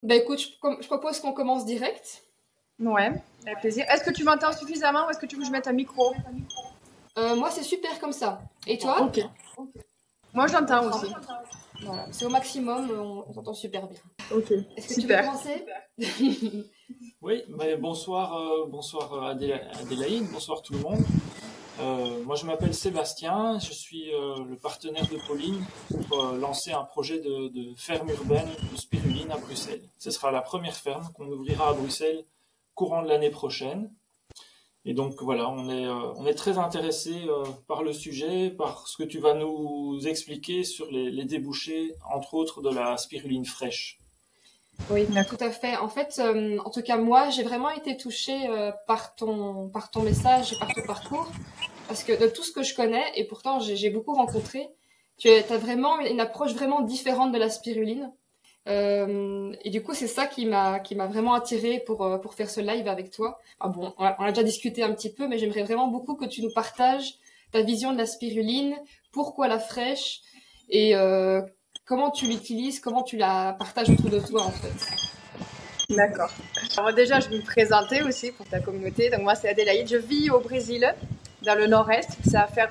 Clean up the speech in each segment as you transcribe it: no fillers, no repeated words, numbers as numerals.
Bah écoute, je propose qu'on commence direct. Ouais, avec plaisir. Est-ce que tu m'entends suffisamment ou est-ce que tu veux que je mette un micro? Moi, c'est super comme ça. Et toi? Ok. Moi, j'entends Enfin, aussi. voilà, c'est au maximum, on s'entend super bien. Ok, Est-ce que tu veux super. commencer? Oui, mais bonsoir, Adélaïde, bonsoir tout le monde. Moi je m'appelle Sébastien, je suis le partenaire de Pauline pour lancer un projet de ferme urbaine de spiruline à Bruxelles. Ce sera la première ferme qu'on ouvrira à Bruxelles courant de l'année prochaine. Et donc voilà, on est très intéressé par le sujet, par ce que tu vas nous expliquer sur les débouchés, entre autres de la spiruline fraîche. Oui, tout à fait. En fait, en tout cas, moi, j'ai vraiment été touchée par ton message et par ton parcours. Parce que de tout ce que je connais, et pourtant j'ai beaucoup rencontré, tu as vraiment une approche vraiment différente de la spiruline. Et du coup, c'est ça qui m'a vraiment attirée pour faire ce live avec toi. Ah bon, on a déjà discuté un petit peu, mais j'aimerais vraiment beaucoup que tu nous partages ta vision de la spiruline, pourquoi la fraîche, et comment tu l'utilises, comment tu la partages autour de toi en fait. D'accord. Alors déjà, je vais me présenter aussi pour ta communauté. Donc moi, c'est Adélaïde. Je vis au Brésil, dans le nord-est. Ça va faire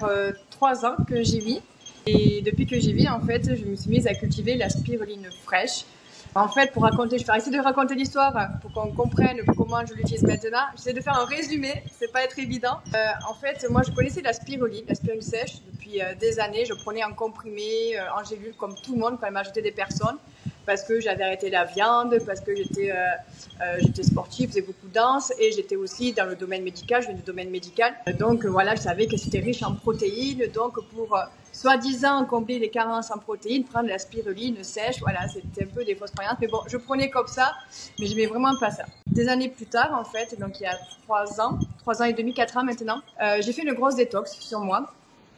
3 ans que j'y vis. Et depuis que j'y vis, en fait, je me suis mise à cultiver la spiruline fraîche. En fait, je vais essayer de raconter l'histoire pour qu'on comprenne comment je l'utilise maintenant. J'essaie de faire un résumé, c'est pas être évident. En fait, moi, je connaissais la spiruline sèche depuis des années. Je prenais en comprimé, en gélule, comme tout le monde, quand la majorité des personnes, parce que j'avais arrêté la viande, parce que j'étais sportive, faisais beaucoup de danse, et j'étais aussi dans le domaine médical, je viens du domaine médical. Donc voilà, je savais que c'était riche en protéines, donc pour soi-disant combler les carences en protéines, prendre la spiruline sèche, voilà, c'était un peu des fausses croyances, mais bon, je prenais comme ça, mais je n'aimais vraiment pas ça. Des années plus tard, en fait, donc il y a 3 ans et demi, 4 ans maintenant, j'ai fait une grosse détox sur moi,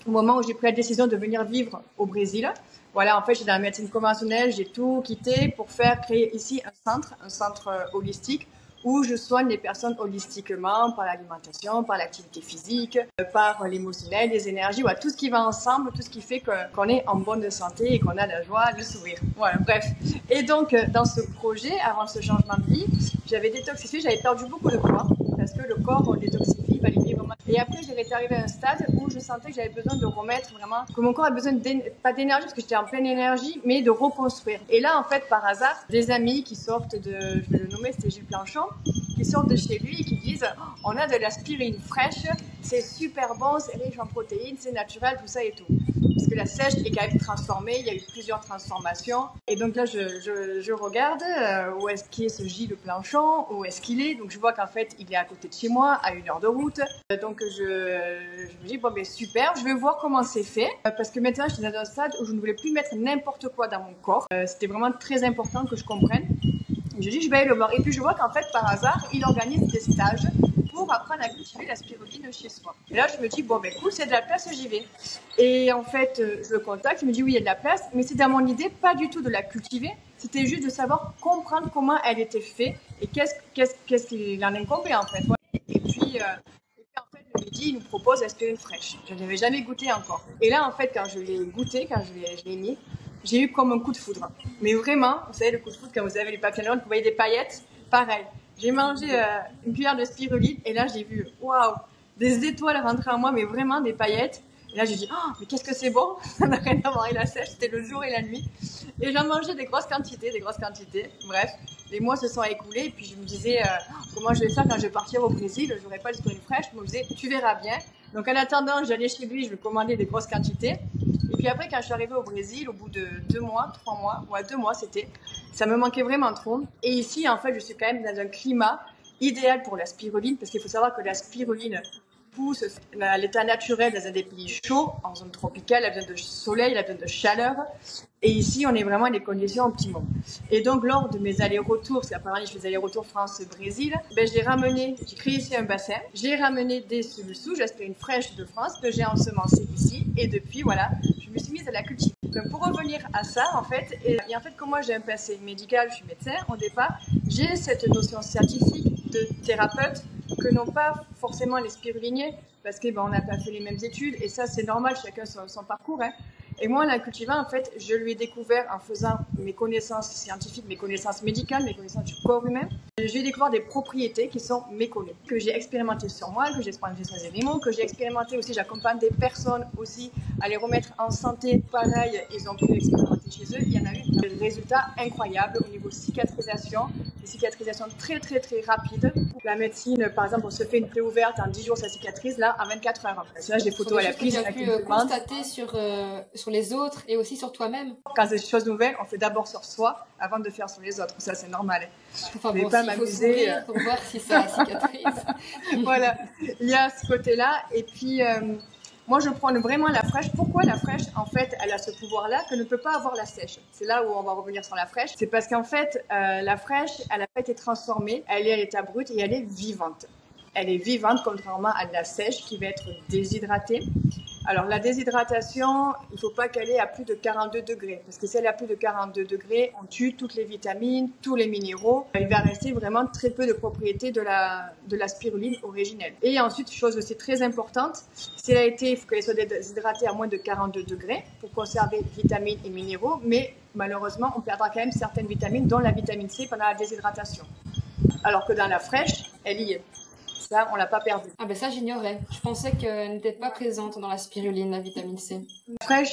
au moment où j'ai pris la décision de venir vivre au Brésil. Voilà, en fait, j'étais dans la médecine conventionnelle, j'ai tout quitté pour créer ici un centre holistique, où je soigne les personnes holistiquement par l'alimentation, par l'activité physique, par l'émotionnel, les énergies, voilà, tout ce qui va ensemble, tout ce qui fait qu'on est en bonne santé et qu'on a la joie, le sourire. Voilà, bref. Et donc, dans ce projet, avant ce changement de vie, j'avais détoxifié, j'avais perdu beaucoup de poids, parce que le corps, on le détoxifie, il va aller vivre. Et après, j'étais arrivée à un stade où je sentais que j'avais besoin de remettre vraiment, que mon corps a besoin pas d'énergie, parce que j'étais en pleine énergie, mais de reconstruire. Et là, en fait, par hasard, des amis qui sortent je vais le nommer, c'était Gilles Planchon, qui sortent de chez lui et qui disent on a de la spiruline fraîche, c'est super bon, c'est riche en protéines, c'est naturel, tout ça et tout. Parce que la sèche est quand même transformée, il y a eu plusieurs transformations. Et donc là, je regarde où est-ce qu'il est ce Gilles Planchon, où est-ce qu'il est. Donc je vois qu'en fait, il est à côté de chez moi, à 1 heure de route. Donc je me dis, bon ben super, je vais voir comment c'est fait. Parce que maintenant, je suis dans un stade où je ne voulais plus mettre n'importe quoi dans mon corps. C'était vraiment très important que je comprenne. Je dis, je vais aller le voir. Et puis je vois qu'en fait, par hasard, il organise des stages pour apprendre à cultiver la spiruline chez soi. Et là, je me dis, bon, ben cool, c'est de la place, j'y vais. Et en fait, je le contacte, il me dit, oui, il y a de la place, mais c'est dans mon idée pas du tout de la cultiver, c'était juste de savoir comprendre comment elle était faite et qu'est-ce qu'il en incombait, en fait. Et puis en fait, le midi, il nous propose la spiruline fraîche. Je n'avais jamais goûté encore. Et là, en fait, quand je l'ai goûté, quand je l'ai mis, j'ai eu comme un coup de foudre. Mais vraiment, vous savez, le coup de foudre, quand vous avez les papillons, vous voyez des paillettes, pareil. J'ai mangé une cuillère de spiruline et là, j'ai vu, waouh, des étoiles rentrer en moi, mais vraiment des paillettes. Et là, j'ai dit, oh, mais qu'est-ce que c'est bon. Ça n'a rien à voir avec la sèche, c'était le jour et la nuit. Et j'en mangeais des grosses quantités. Bref, les mois se sont écoulés et puis je me disais, comment je vais faire quand je vais partir au Brésil, je n'aurai pas de spiruline fraîche. Je me disais, tu verras bien. Donc en attendant, j'allais chez lui, je lui commandais des grosses quantités. Et puis après, quand je suis arrivée au Brésil, au bout de 2 mois, 3 mois, ouais, 2 mois c'était, ça me manquait vraiment trop. Et ici, en fait, je suis quand même dans un climat idéal pour la spiruline, parce qu'il faut savoir que la spiruline pousse à l'état naturel dans des pays chauds, en zone tropicale, elle a besoin de soleil, elle a besoin de chaleur. Et ici, on est vraiment à des conditions optimales. Et donc, lors de mes allers-retours, parce qu'apparemment, je fais des allers-retours France-Brésil, j'ai créé ici un bassin, j'ai ramené des semis-souches, j'espère une fraîche de France, que j'ai ensemencée ici. Et depuis, voilà, je me suis mise à la cultiver. Donc, pour revenir à ça, en fait, et en fait, comme moi j'ai un passé médical, je suis médecin, au départ, j'ai cette notion scientifique de thérapeute que n'ont pas forcément les spiruliniers, parce qu'on n'a pas fait les mêmes études, et ça, c'est normal, chacun son parcours, hein. Et moi, en la cultivant, en fait, je lui ai découvert en faisant mes connaissances scientifiques, mes connaissances médicales, mes connaissances du corps humain. Je lui ai découvert des propriétés qui sont méconnues, que j'ai expérimentées sur moi, que j'ai expérimentées sur les animaux, que j'ai expérimenté aussi. J'accompagne des personnes aussi à les remettre en santé. Pareil, ils ont pu expérimenter chez eux. Il y en a eu des résultats incroyables au niveau cicatrisation, des cicatrisations très, très, très rapides. La médecine, par exemple, on se fait une plaie ouverte, en 10 jours, ça cicatrise, là, en 24 heures. Là, j'ai des photos à l'appui. Tu as pu constater sur les autres et aussi sur toi-même. Quand c'est des choses nouvelles, on fait d'abord sur soi avant de faire sur les autres. Ça, c'est normal. Enfin, bon, pas m'amuser pour voir si ça cicatrise. Voilà, il y a ce côté-là. Et puis, moi, je prends vraiment la fraîche. Pourquoi la fraîche? En fait, elle a ce pouvoir-là que ne peut pas avoir la sèche. C'est là où on va revenir sur la fraîche. C'est parce qu'en fait, la fraîche, elle n'a pas été transformée. Elle est à l'état brut et elle est vivante. Elle est vivante, contrairement à de la sèche qui va être déshydratée. Alors, la déshydratation, il ne faut pas qu'elle ait à plus de 42 degrés. Parce que si elle est à plus de 42 degrés, on tue toutes les vitamines, tous les minéraux. Il va rester vraiment très peu de propriétés de la spiruline originelle. Et ensuite, chose aussi très importante, si elle a été, il faut qu'elle soit déshydratée à moins de 42 degrés pour conserver vitamines et minéraux. Mais malheureusement, on perdra quand même certaines vitamines, dont la vitamine C pendant la déshydratation. Alors que dans la fraîche, elle y est. Ça, on l'a pas perdu. Ah ben ça, j'ignorais. Je pensais qu'elle n'était pas présente dans la spiruline, la vitamine C.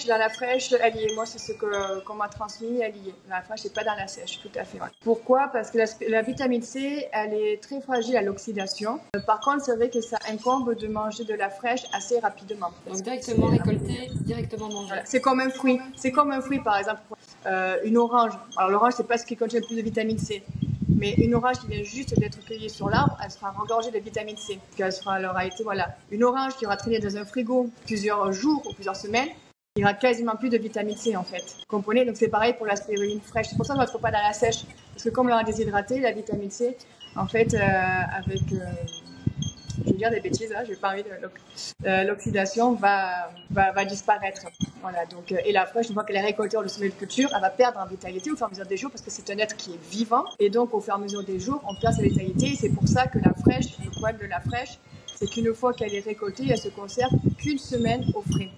Dans la fraîche, elle y est. Moi, c'est ce qu'on m'a transmis, elle y est. La fraîche, c'est pas dans la sèche, tout à fait. Ouais. Pourquoi? Parce que la vitamine C, elle est très fragile à l'oxydation. Par contre, c'est vrai que ça incombe de manger de la fraîche assez rapidement. Donc directement récolter, directement manger. Voilà. C'est comme un fruit. C'est comme un fruit, par exemple. Une orange. Alors l'orange, c'est pas ce qui contient le plus de vitamine C. Mais une orange qui vient juste d'être cueillie sur l'arbre, elle sera regorgée de vitamine C. Elle aura été, voilà, une orange qui aura traîné dans un frigo plusieurs jours ou plusieurs semaines, il n'y aura quasiment plus de vitamine C en fait. Vous comprenez? Donc c'est pareil pour la spiruline fraîche. C'est pour ça qu'on ne la trouve pas dans la sèche. Parce que comme on l'aura déshydratée, la vitamine C, en fait, avec... je vais dire des bêtises, là, je n'ai pas envie de l'oxydation va disparaître. Voilà, donc, et la fraîche, une fois qu'elle est récoltée dans le sommet de culture, elle va perdre en vitalité au fur et à mesure des jours parce que c'est un être qui est vivant. Et donc, au fur et à mesure des jours, on perd sa vitalité. Et c'est pour ça que la fraîche, le problème de la fraîche, c'est qu'une fois qu'elle est récoltée, elle se conserve qu'une semaine au frais.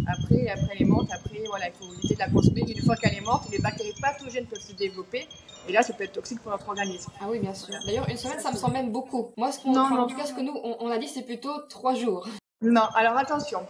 Après, elle est morte. Après, voilà, il faut éviter de la consommer. Une fois qu'elle est morte, les bactéries pathogènes peuvent se développer. Et là, ça peut être toxique pour notre organisme. Ah oui, bien sûr. D'ailleurs, une semaine, ça me semble même beaucoup. Moi, en tout cas, ce que nous, on a dit, c'est plutôt 3 jours. Non, alors attention.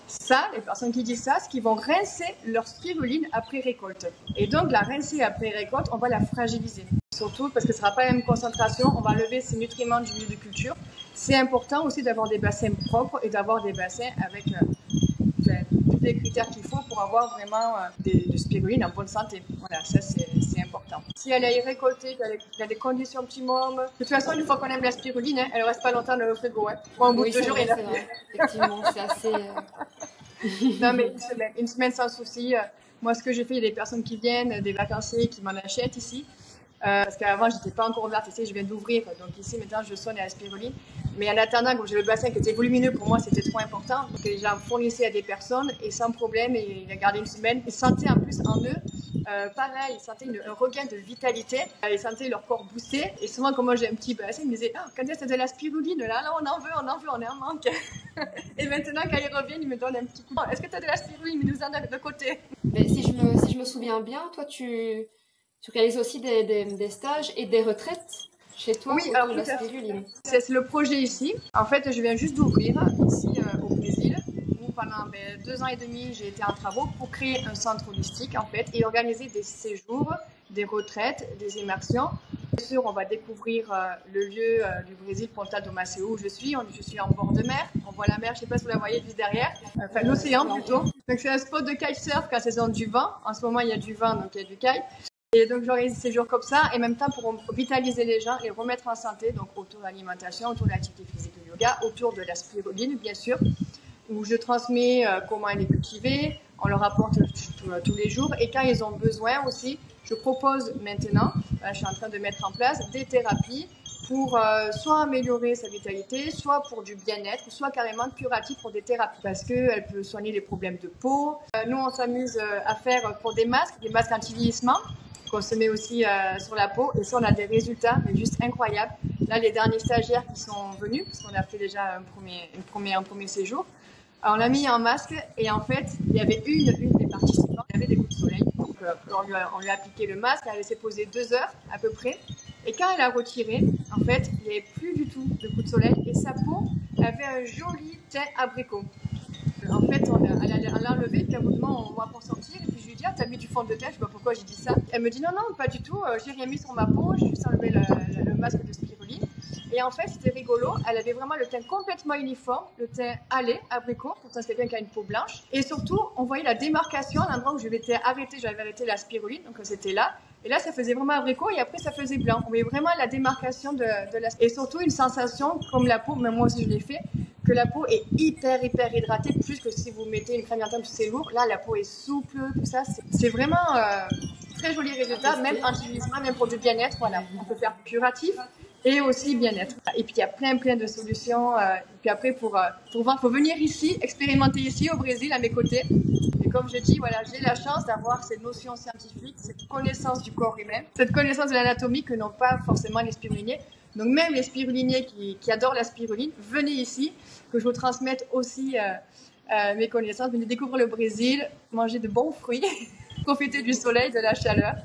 Ça, les personnes qui disent ça, c'est qu'ils vont rincer leur spiruline après récolte. Et donc, la rincer après récolte, on va la fragiliser. Surtout parce que ce ne sera pas la même concentration, on va enlever ces nutriments du milieu de culture. C'est important aussi d'avoir des bassins propres et d'avoir des bassins avec tous les critères qu'il faut pour avoir vraiment de spiruline en bonne santé. Voilà, ça c'est important. Si elle est récoltée, qu'elle a des conditions optimum, de toute façon, une fois qu'on aime la spiruline, elle ne reste pas longtemps dans le frigo. Bon, au bout de 2 jours, il est là. Effectivement, c'est assez... Non, mais une semaine sans souci. Moi, ce que j'ai fait, il y a des personnes qui viennent, des vacanciers qui m'en achètent ici. Parce qu'avant, j'étais pas encore ouverte ici, je viens d'ouvrir. Donc ici, maintenant, je sonne à la spiruline. Mais en attendant, comme j'ai le bassin qui était volumineux, pour moi, c'était trop important. Donc j'en fournissais à des personnes et sans problème. Et il a gardé une semaine. Ils sentaient en plus en eux, pareil, ils sentaient un regain de vitalité. Ils sentaient leur corps booster. Et souvent, comme moi, j'ai un petit bassin, ils me disaient, quand est-ce que c'est de la spiruline? Là, on en veut, on est en manque. Et maintenant, quand ils reviennent, ils me donnent un petit coup. Est-ce que tu as de la spiruline? Ils nous en donnent de côté. Mais si je me souviens bien, toi, tu réalises aussi des stages et des retraites chez toi autour de la spiruline. C'est le projet ici. En fait, je viens juste d'ouvrir ici au Brésil, où pendant 2 ans et demi, j'ai été en travaux pour créer un centre holistique en fait et organiser des séjours, des retraites, des immersions. Bien sûr, on va découvrir le lieu du Brésil, Ponta do Maceo, où je suis. Je suis en bord de mer. On voit la mer, je ne sais pas si vous la voyez juste derrière. Enfin, l'océan plutôt. Donc, c'est un spot de kitesurf quand c'est saison du vent. En ce moment, il y a du vent, donc il y a du kite. Et donc, j'organise ces jours comme ça, et en même temps pour vitaliser les gens, les remettre en santé, donc autour de l'alimentation, autour de l'activité physique et yoga, autour de la spiruline, bien sûr, où je transmets comment elle est cultivée, on leur apporte tous les jours, et quand ils ont besoin aussi, je propose maintenant, je suis en train de mettre en place des thérapies pour soit améliorer sa vitalité, soit pour du bien-être, soit carrément curatif pour des thérapies, parce qu'elle peut soigner les problèmes de peau. Nous, on s'amuse à faire pour des masques anti-vieillissement, qu'on se met aussi sur la peau, et ça on a des résultats mais juste incroyables. Là, les derniers stagiaires qui sont venus, parce qu'on a fait déjà un premier séjour, Alors, on l'a mis en masque et en fait, il y avait une des participants qui avait des coups de soleil. Donc, on lui a appliqué le masque, elle a laissé poser 2 heures à peu près. Et quand elle a retiré, en fait, il n'y avait plus du tout de coups de soleil et sa peau avait un joli teint abricot. En fait, elle l'a enlevé, puis à un moment, on va pour sortir. Et puis je lui dis, ah, t'as mis du fond de teint, je sais pas pourquoi j'ai dit ça. Elle me dit, non, non, pas du tout, j'ai rien mis sur ma peau, j'ai juste enlevé le masque de spiruline. Et en fait, c'était rigolo, elle avait vraiment le teint complètement uniforme, le teint hâlé, abricot, pourtant c'est quelqu'un qui a une peau blanche. Et surtout, on voyait la démarcation à l'endroit où j'avais arrêté la spiruline, donc c'était là. Et là, ça faisait vraiment abricot et après, ça faisait blanc. On voyait vraiment la démarcation de la... Et surtout, une sensation, comme la peau, même moi aussi je l'ai fait, que la peau est hyper hydratée, plus que si vous mettez une crème hydratante, c'est lourd. Là, la peau est souple, tout ça. C'est vraiment très joli résultat, même anti-vieillissement, même pour du bien-être. Voilà, on peut faire curatif et aussi bien-être. Et puis, il y a plein de solutions. Et puis après, pour voir, faut venir ici, expérimenter ici au Brésil, à mes côtés. Et comme je dis, voilà, j'ai la chance d'avoir ces notions scientifiques, cette connaissance du corps humain, cette connaissance de l'anatomie que n'ont pas forcément les spiruliniers. Donc même les spiruliniers qui adorent la spiruline, venez ici, que je vous transmette aussi mes connaissances. Venez découvrir le Brésil, manger de bons fruits, profiter du soleil, de la chaleur.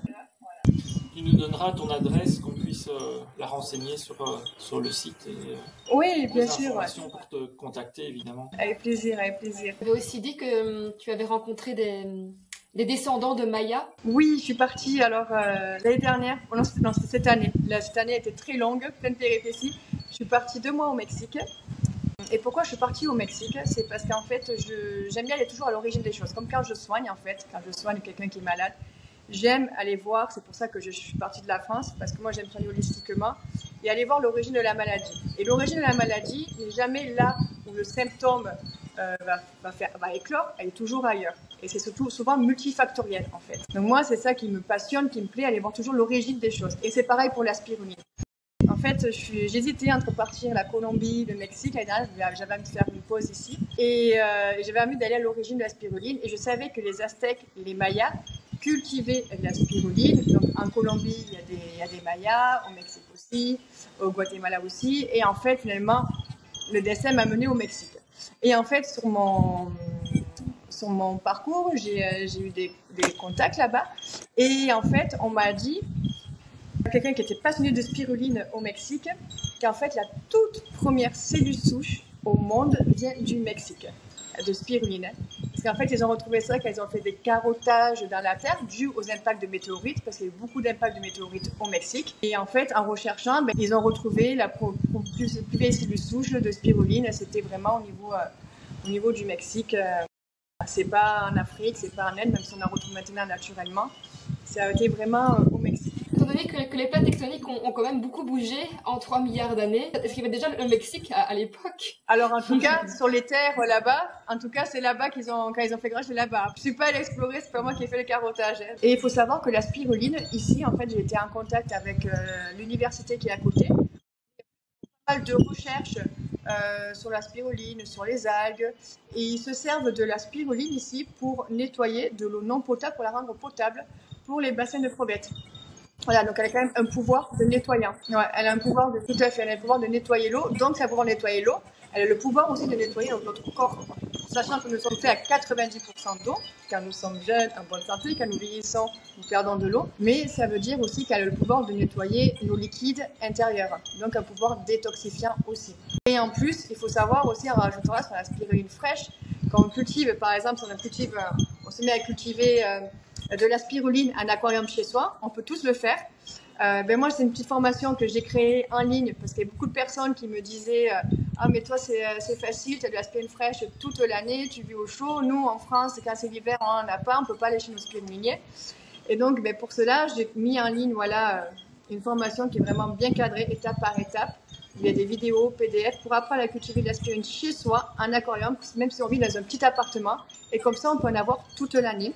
Tu nous donneras ton adresse, qu'on puisse la renseigner sur le site et oui, bien sûr. Informations pour te contacter, évidemment. Avec plaisir, avec plaisir. Tu avais aussi dit que tu avais rencontré des descendants de Mayas. Oui, je suis partie alors l'année dernière, non, c'était cette année. Cette année était très longue, pleine de péripéties. Je suis partie 2 mois au Mexique. Et pourquoi je suis partie au Mexique? C'est parce qu'en fait, j'aime bien aller toujours à l'origine des choses. Comme quand je soigne, en fait, quand je soigne quelqu'un qui est malade, j'aime aller voir, c'est pour ça que je suis partie de la France, parce que moi j'aime soigner holistiquement, et aller voir l'origine de la maladie. Et l'origine de la maladie n'est jamais là où le symptôme va éclore, elle est toujours ailleurs. Et c'est surtout souvent multifactoriel en fait. Donc moi c'est ça qui me passionne, qui me plaît, aller voir toujours l'origine des choses. Et c'est pareil pour la spiruline. En fait, j'hésitais entre partir la Colombie, le Mexique. J'avais envie de faire une pause ici. Et j'avais envie d'aller à l'origine de la spiruline. Et je savais que les Aztèques et les Mayas cultivaient de la spiruline. Donc en Colombie, il y a des Mayas, au Mexique aussi, au Guatemala aussi. Et en fait, finalement, le destin m'a mené au Mexique. Et en fait, sur mon parcours, j'ai eu des contacts là-bas. Et en fait, on m'a dit, quelqu'un qui était passionné de spiruline au Mexique, qu'en fait, la toute première cellule souche au monde vient du Mexique, de spiruline. Parce qu'en fait, ils ont retrouvé ça, qu'ils ont fait des carottages dans la terre dus aux impacts de météorites, parce qu'il y a eu beaucoup d'impacts de météorites au Mexique. Et en fait, en recherchant, ils ont retrouvé la plus vieille cellule souche de spiruline. C'était vraiment au niveau du Mexique. C'est pas en Afrique, c'est pas en Inde, même si on en retrouve maintenant naturellement. Ça a été vraiment au Mexique. Étant donné que les plaques tectoniques ont quand même beaucoup bougé en 3 milliards d'années, est-ce qu'il y avait déjà le Mexique à l'époque? Alors en tout cas, sur les terres là-bas, en tout cas c'est là-bas quand ils ont fait grâce, c'est là-bas. Je suis pas allée explorer, c'est pas moi qui ai fait le carottage. Et il faut savoir que la spiruline, ici en fait j'ai été en contact avec l'université qui est à côté. Il y a pas mal de recherches sur la spiruline, sur les algues, et ils se servent de la spiruline ici pour nettoyer de l'eau non potable, pour la rendre potable pour les bassins de crevettes. Voilà, donc elle a quand même un pouvoir de nettoyant. Ouais, elle a un pouvoir tout à fait, elle a le pouvoir de nettoyer l'eau, donc ça va pouvoir nettoyer l'eau. Elle a le pouvoir aussi de nettoyer notre corps, sachant que nous sommes faits à 90% d'eau, quand nous sommes jeunes, en bonne santé, quand nous vieillissons, nous perdons de l'eau. Mais ça veut dire aussi qu'elle a le pouvoir de nettoyer nos liquides intérieurs, donc un pouvoir détoxifiant aussi. Et en plus, il faut savoir aussi, on rajoutera sur la spiruline fraîche, quand on cultive, par exemple, si on se met à cultiver de la spiruline en aquarium chez soi, on peut tous le faire. Moi, c'est une petite formation que j'ai créée en ligne parce qu'il y a beaucoup de personnes qui me disaient ah mais toi c'est facile, tu as de la spiruline fraîche toute l'année, tu vis au chaud. Nous en France, quand c'est l'hiver, on n'en a pas, on peut pas aller chez nos spiruliniers. Et donc pour cela, j'ai mis en ligne une formation qui est vraiment bien cadrée, étape par étape. Il y a des vidéos, PDF pour apprendre à cultiver de la spiruline chez soi en aquarium, même si on vit dans un petit appartement. Et comme ça, on peut en avoir toute l'année.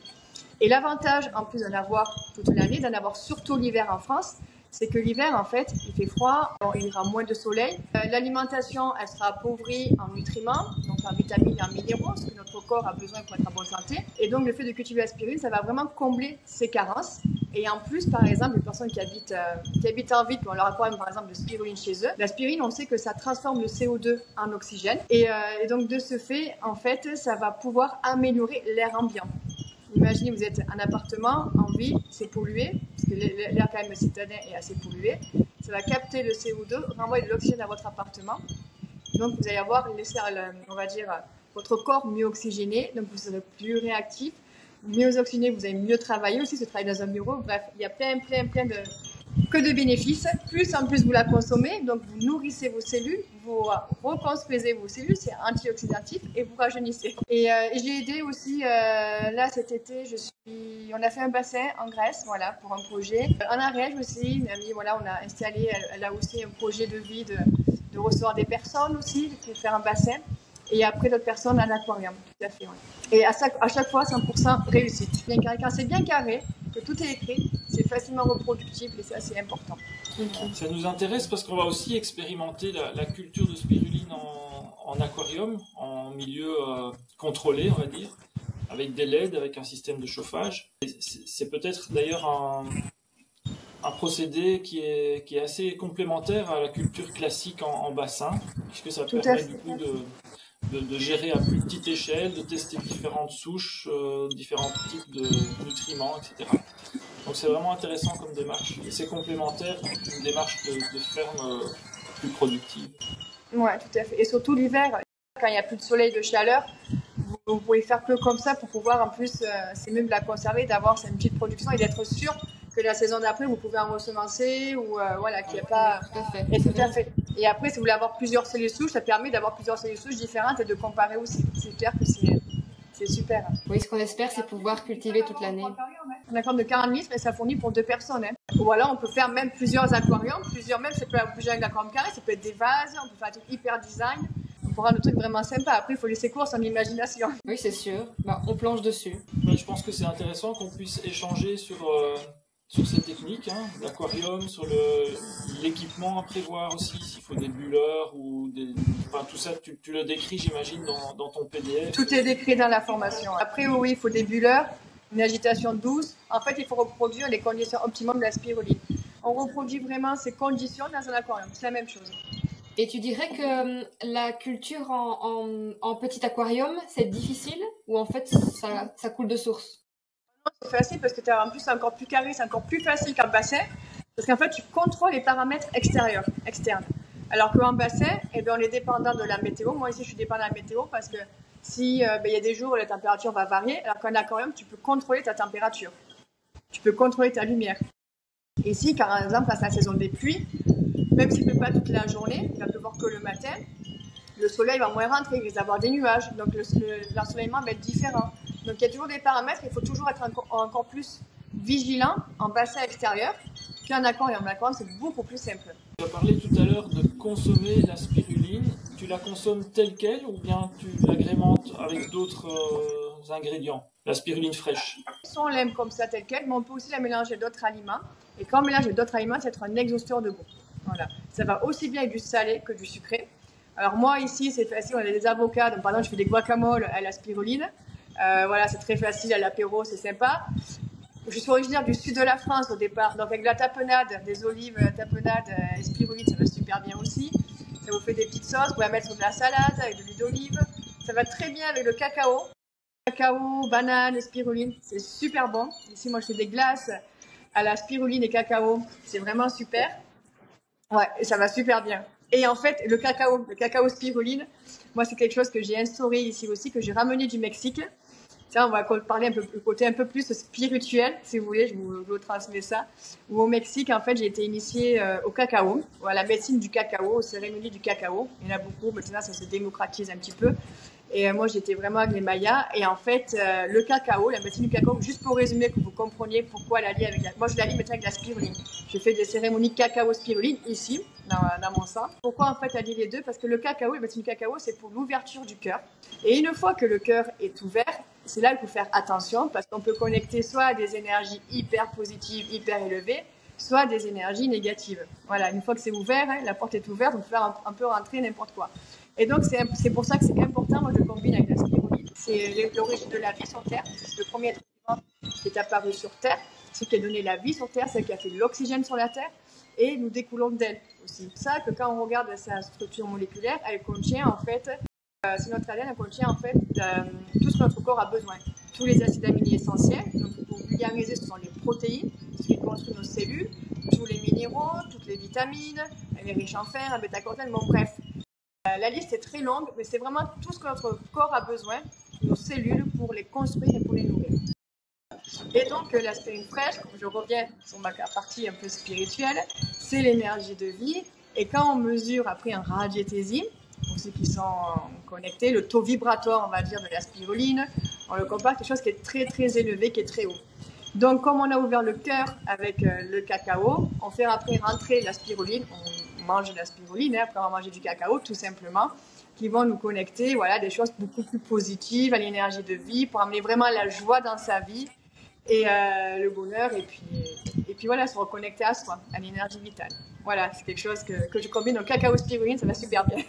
Et l'avantage, en plus d'en avoir toute l'année, d'en avoir surtout l'hiver en France, c'est que l'hiver, en fait, il fait froid, il y aura moins de soleil. L'alimentation, elle sera appauvrie en nutriments, donc en vitamines et en minéraux, ce que notre corps a besoin pour être en bonne santé. Et donc, le fait de cultiver la spiruline, ça va vraiment combler ces carences. Et en plus, par exemple, les personnes qui habitent en ville, qui ont leur aquarium, par exemple, de spiruline chez eux, la spiruline, on sait que ça transforme le CO2 en oxygène. Et donc, de ce fait, en fait, ça va pouvoir améliorer l'air ambiant. Imaginez, vous êtes en appartement, en ville, c'est pollué, parce que l'air quand même citadin est assez pollué. Ça va capter le CO2, renvoyer de l'oxygène à votre appartement. Donc, vous allez avoir, on va dire, votre corps mieux oxygéné, donc vous serez plus réactif. Mieux oxygéné, vous allez mieux travailler aussi, se travailler dans un bureau. Bref, il y a plein de bénéfices. En plus, vous la consommez, donc vous nourrissez vos cellules, vous reconstruisez vos cellules, c'est antioxydatif et vous rajeunissez. Et j'ai aidé aussi, là cet été, on a fait un bassin en Grèce, voilà, pour un projet. En Ariège aussi, une amie, voilà, on a installé, elle a aussi un projet de vie de recevoir des personnes aussi, de faire un bassin. Et après, d'autres personnes à l'aquarium. Tout à fait, ouais. Et à chaque fois, 100% réussite. Bien carré. Quand c'est bien carré, que tout est écrit, c'est facilement reproductible et ça, c'est important. Ça nous intéresse parce qu'on va aussi expérimenter la culture de spiruline en aquarium, en milieu contrôlé, on va dire, avec des LED, avec un système de chauffage. C'est peut-être d'ailleurs un procédé qui est assez complémentaire à la culture classique en bassin, puisque ça permet du coup de gérer à plus petite échelle, de tester différentes souches, différents types de nutriments, etc. Donc c'est vraiment intéressant comme démarche. Et c'est complémentaire d'une démarche de ferme plus productive. Oui, tout à fait. Et surtout l'hiver, quand il n'y a plus de soleil, de chaleur, vous pouvez faire que comme ça pour pouvoir, en plus, c'est mieux de la conserver, d'avoir cette petite production et d'être sûr que la saison d'après, vous pouvez en ressemencer ou voilà, qu'il n'y a pas... Tout à fait. Et tout à fait. Et après, si vous voulez avoir plusieurs cellules souches, ça permet d'avoir plusieurs cellules souches différentes et de comparer aussi. C'est clair que c'est super. Oui, ce qu'on espère, c'est pouvoir cultiver toute l'année. Un aquarium de 40 litres, mais ça fournit pour 2 personnes. Hein. Ou alors, on peut faire même plusieurs aquariums, même, ça peut être plus un aquarium carré, ça peut être des vases, on peut faire un truc hyper design. On pourra un truc vraiment sympa. Après, il faut laisser cours son imagination. Oui, c'est sûr. On planche dessus. Ouais, je pense que c'est intéressant qu'on puisse échanger sur ces techniques d'aquarium, sur l'équipement à prévoir aussi, s'il faut des bulleurs ou tout ça, tu le décris, j'imagine, dans ton PDF. Tout est décrit dans la formation. Après, oui, il faut des bulleurs, une agitation douce. En fait, il faut reproduire les conditions optimum de la spiruline. On reproduit vraiment ces conditions dans un aquarium. C'est la même chose. Et tu dirais que la culture en petit aquarium, c'est difficile ou en fait, ça coule de source? C'est facile parce que tu as en plus c'est encore plus carré, c'est encore plus facile qu'un bassin parce qu'en fait tu contrôles les paramètres externes. Alors qu'en bassin, on est dépendant de la météo. Moi ici je suis dépendant de la météo parce que si y a des jours où la température va varier, alors qu'en aquarium tu peux contrôler ta température, tu peux contrôler ta lumière. Ici, par exemple, quand c'est la saison des pluies, même s'il ne pleut pas toute la journée, il va pleuvoir que le matin, le soleil va moins rentrer, il risque d'avoir des nuages, donc l'ensoleillement va être différent. Donc il y a toujours des paramètres, il faut toujours être encore plus vigilant en bassin extérieur qu'en aquarium. L'aquarium, c'est beaucoup plus simple. Tu as parlé tout à l'heure de consommer la spiruline. Tu la consommes telle qu'elle ou bien tu l'agrémentes avec d'autres ingrédients, la spiruline fraîche? On l'aime comme ça telle qu'elle, mais on peut aussi la mélanger d'autres aliments. Et quand on mélange d'autres aliments, c'est être un exhausteur de goût. Voilà. Ça va aussi bien avec du salé que du sucré. Alors moi ici, c'est facile, on a des avocats, donc par exemple je fais des guacamoles à la spiruline. Voilà, c'est très facile à l'apéro, c'est sympa. Je suis originaire du sud de la France au départ, donc avec la tapenade, des olives, la tapenade et spiruline, ça va super bien aussi. Ça vous fait des petites sauces, vous pouvez la mettre sur de la salade avec de l'huile d'olive. Ça va très bien avec le cacao. Cacao, banane, spiruline, c'est super bon. Ici, moi, je fais des glaces à la spiruline et cacao, c'est vraiment super. Ouais, et ça va super bien. Et en fait, le cacao spiruline, moi, c'est quelque chose que j'ai instauré ici aussi, que j'ai ramené du Mexique. Ça, on va parler le côté un peu plus spirituel, si vous voulez, je vous transmets ça. Où au Mexique, en fait, j'ai été initiée au cacao, ou à la médecine du cacao, aux cérémonies du cacao. Il y en a beaucoup, maintenant, ça se démocratise un petit peu. Et moi, j'étais vraiment avec les Mayas. Et en fait, le cacao, la médecine du cacao, juste pour résumer, que vous compreniez pourquoi la lie avec moi, je la lie maintenant avec la spiruline. Je fais des cérémonies cacao-spiruline ici, dans mon centre. Pourquoi en fait elle lie les deux? Parce que le cacao, la médecine du cacao, c'est pour l'ouverture du cœur. Et une fois que le cœur est ouvert, c'est là qu'il faut faire attention parce qu'on peut connecter soit à des énergies hyper positives, hyper élevées, soit des énergies négatives. Voilà, une fois que c'est ouvert, la porte est ouverte, on peut faire un peu rentrer n'importe quoi. Et donc, c'est pour ça que c'est important. Moi, je combine avec la spiruline. C'est l'origine de la vie sur Terre. C'est le premier être vivant qui est apparu sur Terre. ce qui a donné la vie sur Terre, celle qui a fait l'oxygène sur la Terre, et nous découlons d'elle aussi. C'est pour ça que quand on regarde sa structure moléculaire, elle contient en fait, c'est notre ADN, elle contient en fait tout ce que notre corps a besoin. Tous les acides aminés essentiels, donc pour vulgariser, ce sont les protéines, ce qui construit nos cellules, tous les minéraux, toutes les vitamines, elle est riche en fer, en bêta-carotène, bon bref. La liste est très longue, mais c'est vraiment tout ce que notre corps a besoin, nos cellules, pour les construire et pour les nourrir. Et donc l'aspirine fraîche, je reviens sur ma partie un peu spirituelle, c'est l'énergie de vie. Et quand on mesure après un radiéthésime, pour ceux qui sont connectés, le taux vibratoire, on va dire, de la spiruline, on le compare à quelque chose qui est très très élevé, qui est très haut. Donc comme on a ouvert le cœur avec le cacao, on fait après rentrer la spiruline, on mange de la spiruline, après on va manger du cacao tout simplement, qui vont nous connecter, voilà, des choses beaucoup plus positives à l'énergie de vie, pour amener vraiment la joie dans sa vie et le bonheur, et puis voilà, se reconnecter à soi, à l'énergie vitale. Voilà, c'est quelque chose que je combine au cacao spiruline, ça va super bien.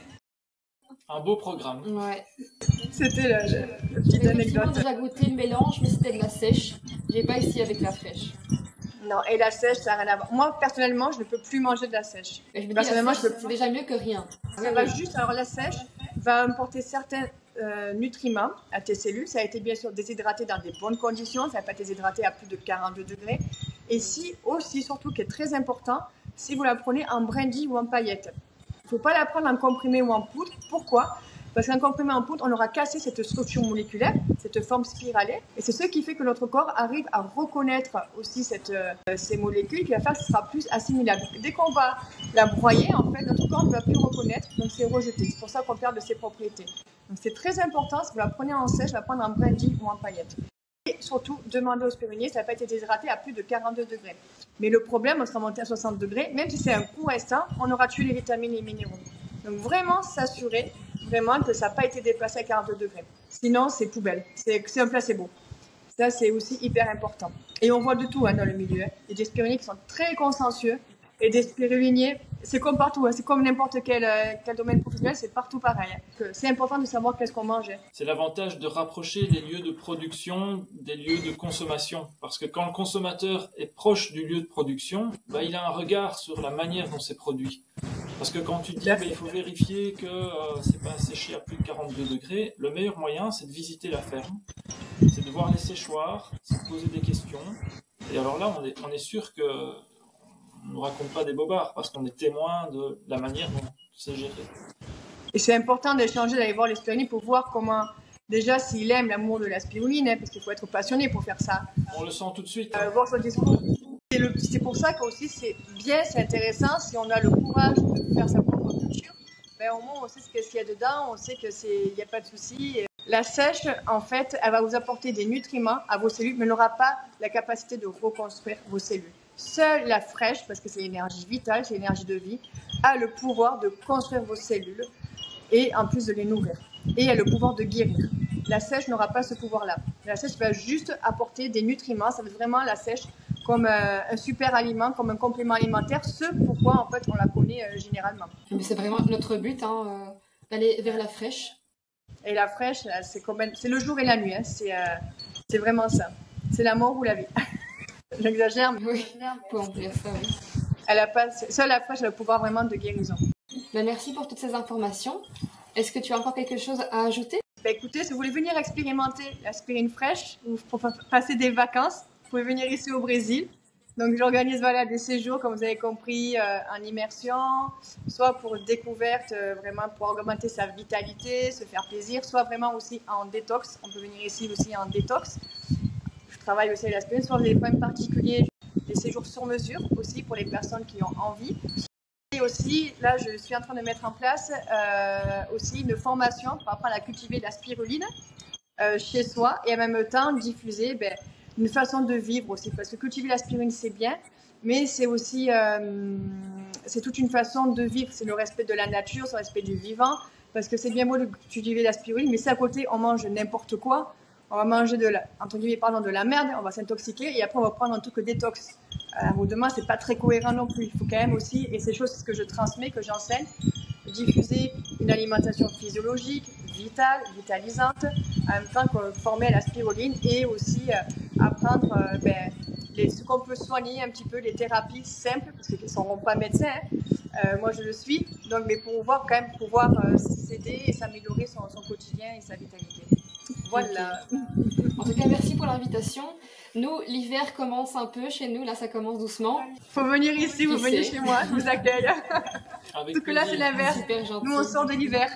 Un beau programme. Ouais. C'était la petite anecdote. J'ai déjà goûté le mélange, mais c'était de la sèche. J'ai pas essayé avec la fraîche. Non, et la sèche, ça n'a rien à voir. Moi, personnellement, je ne peux plus manger de la sèche. Et je me dis, Personnellement, c'est déjà mieux que rien. Ça va juste, alors la sèche va apporter certains nutriments à tes cellules. Ça a été bien sûr déshydraté dans des bonnes conditions. Ça n'a pas été déshydraté à plus de 42 degrés. Et si aussi, surtout, qui est très important, si vous la prenez en brindille ou en paillettes. Il ne faut pas la prendre en comprimé ou en poudre. Pourquoi ? Parce qu'en comprimé en poudre, on aura cassé cette structure moléculaire, cette forme spiralée. Et c'est ce qui fait que notre corps arrive à reconnaître aussi ces molécules, qui va faire que ce sera plus assimilable. Dès qu'on va la broyer, en fait, notre corps ne va plus reconnaître, donc c'est rejeté. C'est pour ça qu'on perd de ses propriétés. Donc c'est très important, si vous la prenez en sèche, la prendre en brindille ou en paillettes. Et surtout, demandez au spirulinier, ça n'a pas été déshydraté à plus de 42 degrés. Mais le problème, on sera monté à 60 degrés, même si c'est un court instant, on aura tué les vitamines et les minéraux. Donc vraiment s'assurer vraiment que ça n'a pas été déplacé à 42 degrés. Sinon, c'est poubelle. C'est un placebo. Ça, c'est aussi hyper important. Et on voit de tout dans le milieu. Il y a des spiruliniers qui sont très consciencieux et des spiruliniers, c'est comme partout. C'est comme n'importe quel domaine professionnel, c'est partout pareil. C'est important de savoir qu'est-ce qu'on mange. C'est l'avantage de rapprocher les lieux de production des lieux de consommation. Parce que quand le consommateur est proche du lieu de production, il a un regard sur la manière dont c'est produit. Parce que quand tu dis il faut vérifier que c'est pas séché à plus de 42 degrés, le meilleur moyen c'est de visiter la ferme, c'est de voir les séchoirs, c'est de poser des questions. Et alors là on est sûr que on ne raconte pas des bobards parce qu'on est témoin de la manière dont c'est géré. Et c'est important d'échanger, d'aller voir les spiruliniers pour voir comment, déjà s'il aime l'amour de la spiruline, parce qu'il faut être passionné pour faire ça. On le sent tout de suite. Voir son discours. C'est pour ça qu'aussi c'est intéressant si on a le courage de faire sa propre culture. Au moins on sait ce qu'il y a dedans, on sait qu'il n'y a pas de souci. La sèche, en fait, elle va vous apporter des nutriments à vos cellules, mais n'aura pas la capacité de reconstruire vos cellules. Seule la fraîche, parce que c'est l'énergie vitale, c'est l'énergie de vie, a le pouvoir de construire vos cellules et en plus de les nourrir. Et elle a le pouvoir de guérir. La sèche n'aura pas ce pouvoir-là. La sèche va juste apporter des nutriments. Ça va être vraiment la sèche comme un super aliment, comme un complément alimentaire, ce pourquoi en fait on la connaît généralement. Mais c'est vraiment notre but, d'aller vers la fraîche. Et la fraîche, c'est le jour et la nuit. C'est vraiment ça. C'est la mort ou la vie. J'exagère, mais oui, on peut dire ça, oui. Seule la fraîche a le pouvoir vraiment de guérison. Merci pour toutes ces informations. Est-ce que tu as encore quelque chose à ajouter ? Écoutez, si vous voulez venir expérimenter l'aspirine fraîche ou pour passer des vacances, vous pouvez venir ici au Brésil. Donc j'organise des séjours, comme vous avez compris, en immersion, soit pour découverte, vraiment pour augmenter sa vitalité, se faire plaisir, soit vraiment aussi en détox. On peut venir ici aussi en détox. Je travaille aussi avec l'aspirine, soit des problèmes particuliers, des séjours sur mesure aussi pour les personnes qui ont envie. Et aussi, là, je suis en train de mettre en place aussi une formation pour apprendre à cultiver la spiruline chez soi et en même temps diffuser une façon de vivre aussi. Parce que cultiver la spiruline, c'est bien, mais c'est aussi c'est toute une façon de vivre. C'est le respect de la nature, c'est le respect du vivant. Parce que c'est bien beau de cultiver la spiruline, mais si à côté, on mange n'importe quoi, on va manger de la merde, on va s'intoxiquer et après on va prendre un truc détox. Au demain, c'est pas très cohérent non plus. Il faut quand même aussi, et ces choses, c'est ce que je transmets, que j'enseigne, diffuser une alimentation physiologique, vitale, vitalisante, en même temps qu'on formait à la spiruline et aussi apprendre ce qu'on peut soigner un petit peu, les thérapies simples, parce qu'ils ne seront pas médecins. Moi, je le suis, donc, mais pour pouvoir quand même s'aider et s'améliorer son quotidien et sa vitalité. Voilà. Okay. En tout cas, merci pour l'invitation. Nous, l'hiver commence un peu chez nous, là ça commence doucement. Faut venir ici, vous venez chez moi, je vous accueille. Avec Tout que là, c'est l'inverse. Nous, on sort de l'hiver.